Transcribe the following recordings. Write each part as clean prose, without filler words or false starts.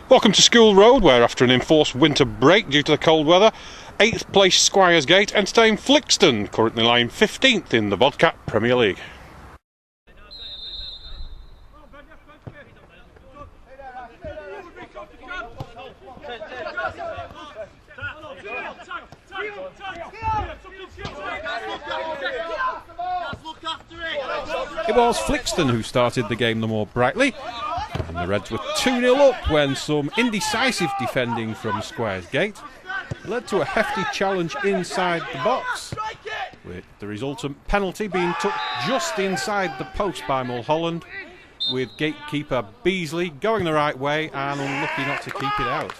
Welcome to School Road, where after an enforced winter break due to the cold weather, 8th place Squires Gate entertain Flixton, currently lying 15th in the Vodcat Premier League. It was Flixton who started the game the more brightly, and the Reds were 2-0 up when some indecisive defending from Squires Gate led to a hefty challenge inside the box, with the resultant penalty being took just inside the post by Mulholland, with gatekeeper Beasley going the right way and unlucky not to keep it out.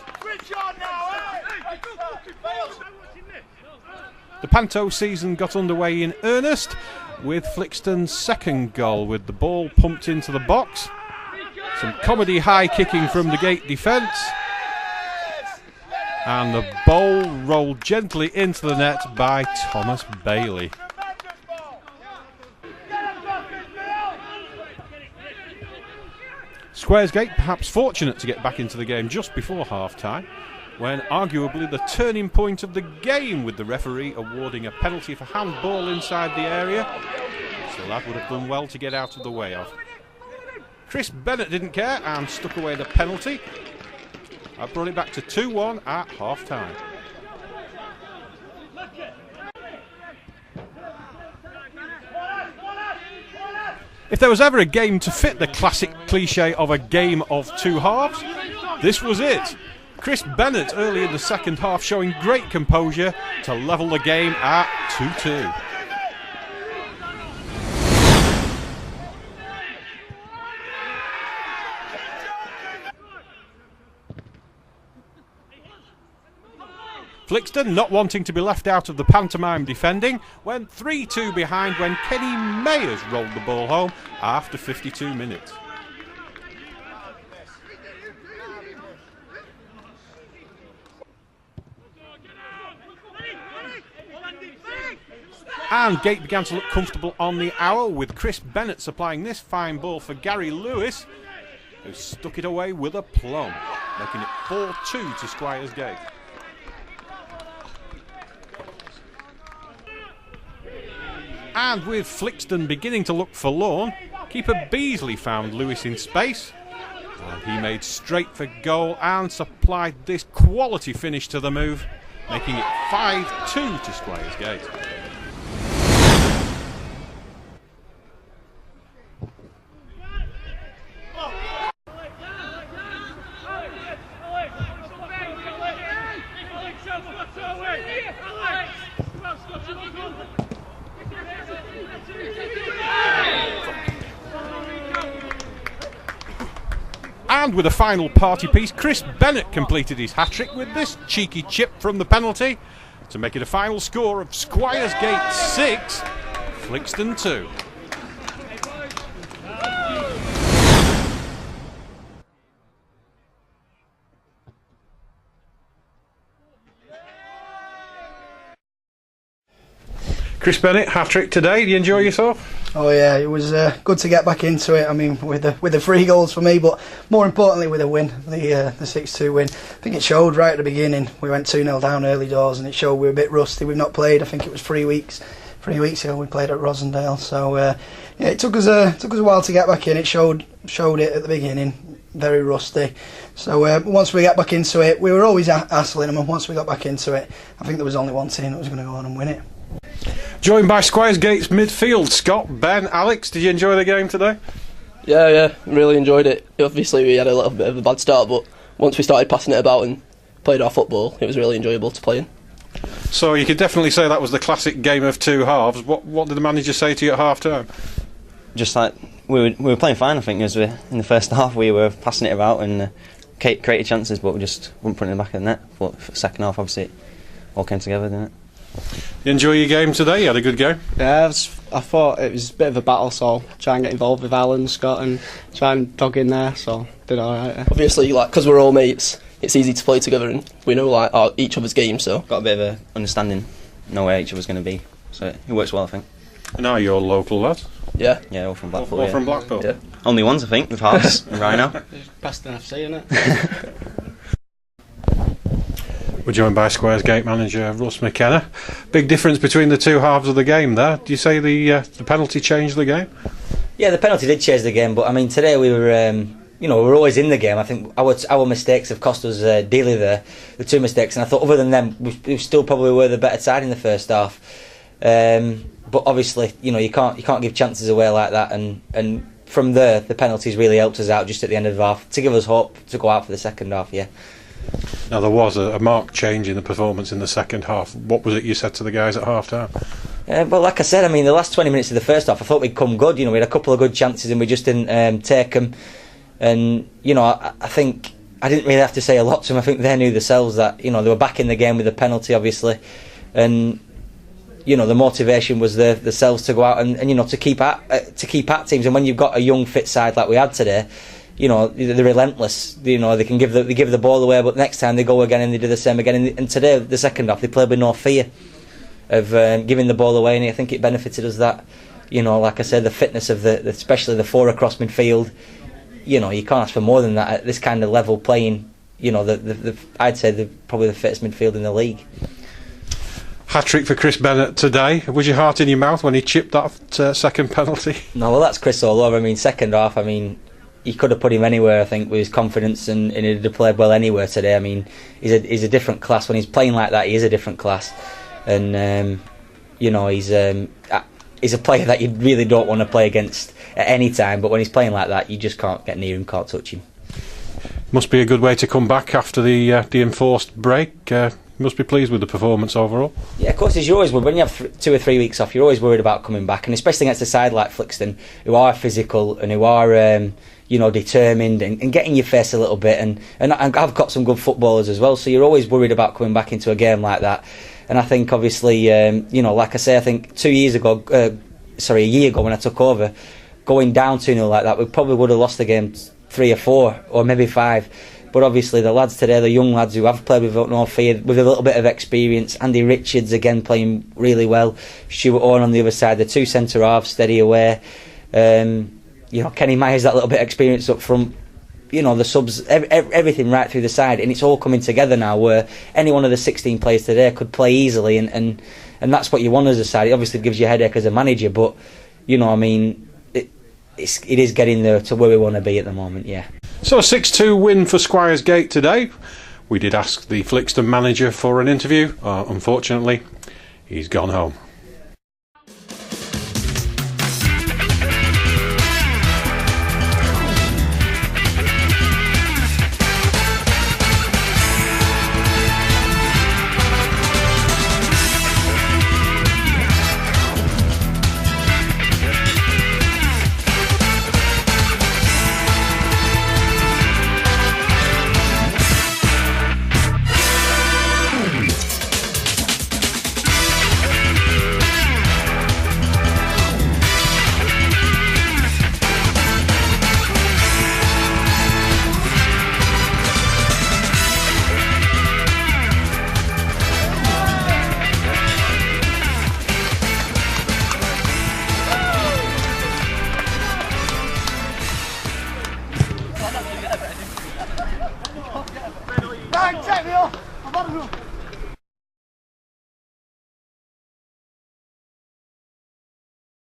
The Panto season got underway in earnest, with Flixton's second goal, with the ball pumped into the box. Some comedy high kicking from the Gate defence, and the ball rolled gently into the net by Thomas Bailey. Squires Gate perhaps fortunate to get back into the game just before half-time, when arguably the turning point of the game, with the referee awarding a penalty for handball inside the area, which the lad would have done well to get out of the way of. Chris Bennett didn't care and stuck away the penalty. I brought it back to 2-1 at half-time. If there was ever a game to fit the classic cliché of a game of two halves, this was it. Chris Bennett early in the second half showing great composure to level the game at 2-2. Flixton not wanting to be left out of the pantomime defending, went 3-2 behind when Kenny Mayers rolled the ball home after 52 minutes. And Gate began to look comfortable on the hour, with Chris Bennett supplying this fine ball for Gary Lewis, who stuck it away with aplomb, making it 4-2 to Squires Gate. And with Flixton beginning to look forlorn, keeper Beasley found Lewis in space, and he made straight for goal and supplied this quality finish to the move, making it 5-2 to Squires Gate. And with a final party piece, Chris Bennett completed his hat-trick with this cheeky chip from the penalty to make it a final score of Squires Gate 6, Flixton 2. Chris Bennett, hat-trick today. Did you enjoy yourself? Oh yeah, it was good to get back into it. I mean, with the 3 goals for me, but more importantly with a win, the 6-2 win. I think it showed right at the beginning. We went 2-0 down early doors, and it showed we were a bit rusty. We've not played. I think it was 3 weeks ago we played at Rosendale. So yeah, it took us a while to get back in. It showed it at the beginning, very rusty. So once we got back into it, we were always hassling them, and once we got back into it, I think there was only one team that was going to go on and win it. Joined by Squires Gate's midfield, Scott, Ben, Alex, did you enjoy the game today? Yeah, really enjoyed it. Obviously we had a little bit of a bad start, but once we started passing it about and played our football, it was really enjoyable to play in. So you could definitely say that was the classic game of two halves. What did the manager say to you at half-time? Just like, we were playing fine, I think, as in the first half we were passing it about and created chances, but we just weren't putting it in the back of the net. But for the second half, obviously, it all came together, didn't it? You enjoy your game today? You had a good game? Yeah, I thought it was a bit of a battle, so try and get involved with Alan, Scott, and try and dog in there, so did alright. Yeah. Obviously, because we're all mates, it's easy to play together and we know each other's games, so... Got a bit of a understanding, know where each other's going to be, so it works well, I think. And are you all local lads? Yeah. Yeah, all from Blackpool. All from Blackpool? Yeah. Only ones, I think, with halves and Rhino. Past an FC, innit? We're joined by Squares Gate manager Russ McKenna. Big difference between the two halves of the game there. Do you say the penalty changed the game? Yeah, the penalty did change the game, but I mean today we were, we were always in the game. I think our mistakes have cost us dearly there, the two mistakes, and I thought other than them, we still probably were the better side in the first half. But obviously, you can't give chances away like that, and from there, the penalties really helped us out just at the end of the half to give us hope to go out for the second half. Yeah. Now there was a marked change in the performance in the second half. What was it you said to the guys at half time? Well, like I said, I mean the last 20 minutes of the first half, I thought we'd come good. We had a couple of good chances and we just didn't take them. And I think I didn't really have to say a lot to them. I think they knew themselves that they were back in the game with the penalty, obviously, and the motivation was themselves to go out and to keep at teams. And when you've got a young fit side like we had today, they're relentless. They can give the ball away, but next time they go again and they do the same again. And today, the second half, they played with no fear of giving the ball away, and I think it benefited us that, like I said, the fitness of especially the four across midfield. You can't ask for more than that at this kind of level playing. I'd say probably the fittest midfield in the league. Hat-trick for Chris Bennett today. Was your heart in your mouth when he chipped that second penalty? No, well, that's Chris all over. I mean, second half, you could have put him anywhere, I think, with his confidence, and he'd have played well anywhere today. I mean, he's a different class. When he's playing like that, he is a different class. And, he's a player that you really don't want to play against at any time, but when he's playing like that, you just can't get near him, can't touch him. Must be a good way to come back after the enforced break. Must be pleased with the performance overall. Yeah, of course, you're always worried. When you have 2 or 3 weeks off, you're always worried about coming back, and especially against a side like Flixton, who are physical and who are determined and getting your face a little bit, and I've got some good footballers as well, so you're always worried about coming back into a game like that. And I think obviously, like I say, I think a year ago when I took over, going down 2-0 like that, we probably would have lost the game 3 or 4 or maybe 5. But obviously the lads today, the young lads who have played without no fear, with a little bit of experience, Andy Richards again playing really well, Stuart Owen on the other side, the two centre halves steady away, Kenny Myers, that little bit of experience up front, the subs, everything right through the side, and it's all coming together now where any one of the 16 players today could play easily, and that's what you want as a side. It obviously gives you a headache as a manager, but it is getting there to where we want to be at the moment. Yeah. So a 6-2 win for Squires Gate today. We did ask the Flixton manager for an interview. Unfortunately, he's gone home.